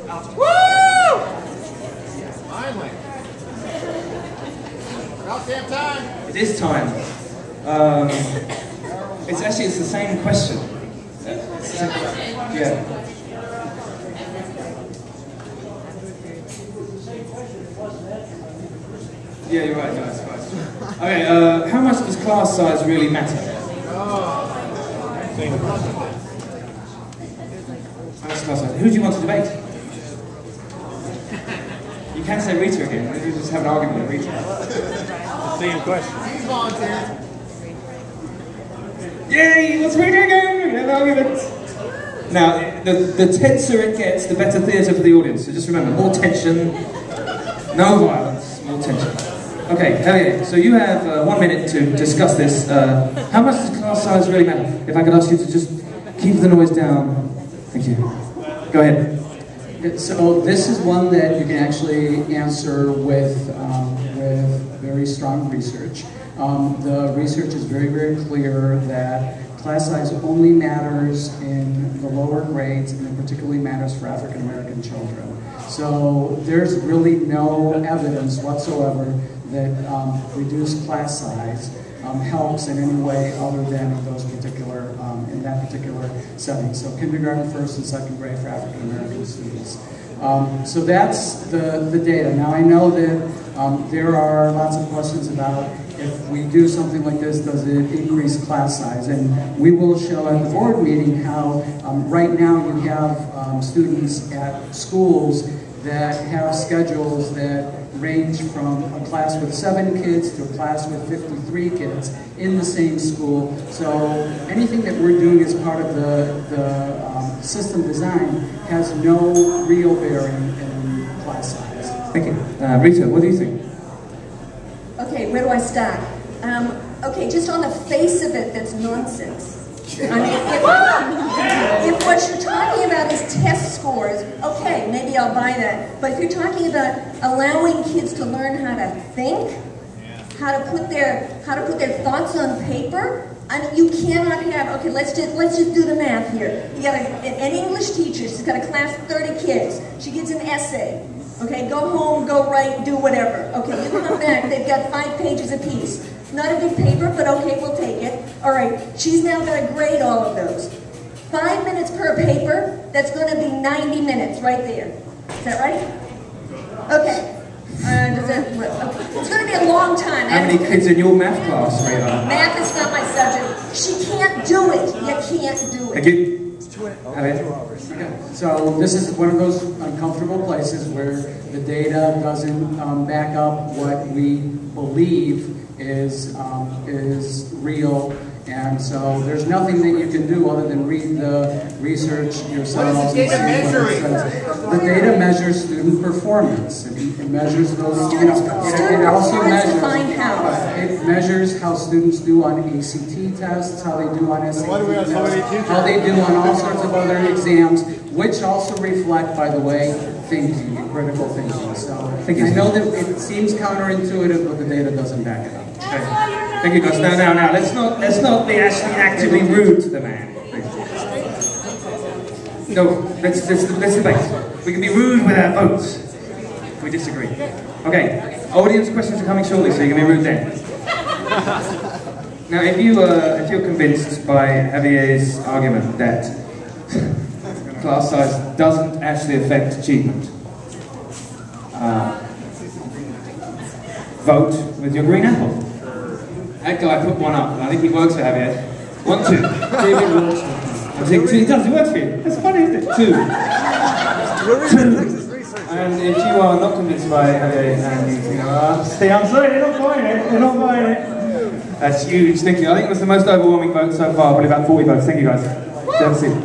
Woo! Finally. About damn time. It is time. It's the same question. Yeah. Yeah, you're right, guys. Okay, how much does class size really matter? How much class size? Who do you want to debate? You can say Rita again. You just have an argument with Rita. Same question. He's volunteering. Yay! Let's read it again! We have an argument! Now, the tenser it gets, the better theatre for the audience. So just remember, more tension, no violence, more tension. Okay, so you have 1 minute to discuss this. How much does class size really matter? If I could ask you to just keep the noise down. Thank you. Go ahead. So this is one that you can actually answer with very strong research. The research is very, very clear that class size only matters in the lower grades, and it particularly matters for African American children. So there's really no evidence whatsoever that reduced class size helps in any way other than in that particular setting. So kindergarten, first and second grade for African American students. So that's the data. Now I know that there are lots of questions about if we do something like this, does it increase class size? And we will show at the board meeting how right now you have students at schools that have schedules that range from a class with 7 kids to a class with 53 kids in the same school. So anything that we're doing as part of the system design has no real bearing in class size. Thank you. Rita, what do you think? Okay, where do I start? Okay, just on the face of it, that's nonsense. I mean, if what you're talking about is test scores, okay, maybe I'll buy that. But if you're talking about allowing kids to learn how to think, how to put their thoughts on paper, I mean, you cannot have. Okay, let's just do the math here. You got an English teacher. She's got a class of 30 kids. She gets an essay. Okay, go home, go write, do whatever. Okay, you come back. They've got 5 pages apiece. Not a big paper, but okay, we'll take it. All right, she's now got to grade all of those. 5 minutes per paper, that's going to be 90 minutes right there. Is that right? Okay. It's going to be a long time. How many kids in your math class, Rita? Math is not my subject. She can't do it. You can't do it. Thank you. So this is one of those uncomfortable places where the data doesn't back up what we believe is real, and so there's nothing that you can do other than read the research yourselves. What is the data measuring? The data measures student performance. It measures those. Student it also measures. how? It measures how students do on ACT tests, how they do on SAT tests, how they do on all sorts of other exams, which also reflect, by the way, thinking, critical thinking. So I know that it seems counterintuitive, but the data doesn't back it up. Okay. Thank you, guys. Now, let's not be actually actively rude to the man. No, let's debate. We can be rude with our votes. We disagree. Okay. Audience questions are coming shortly, so you can be rude then. Now, if you're convinced by Javier's argument that class size doesn't actually affect achievement, vote with your green apple. That guy put one up, and I think he works for Javier. 1, 2. David works for him. I think 2, he does, he works for you. That's funny, isn't it? 2. 2. And if you are not convinced by Javier, and you think, I'm sorry, they're not buying it. That's huge, thank you. I think it was the most overwhelming vote so far, probably about 40 votes. Thank you guys. Fascinating.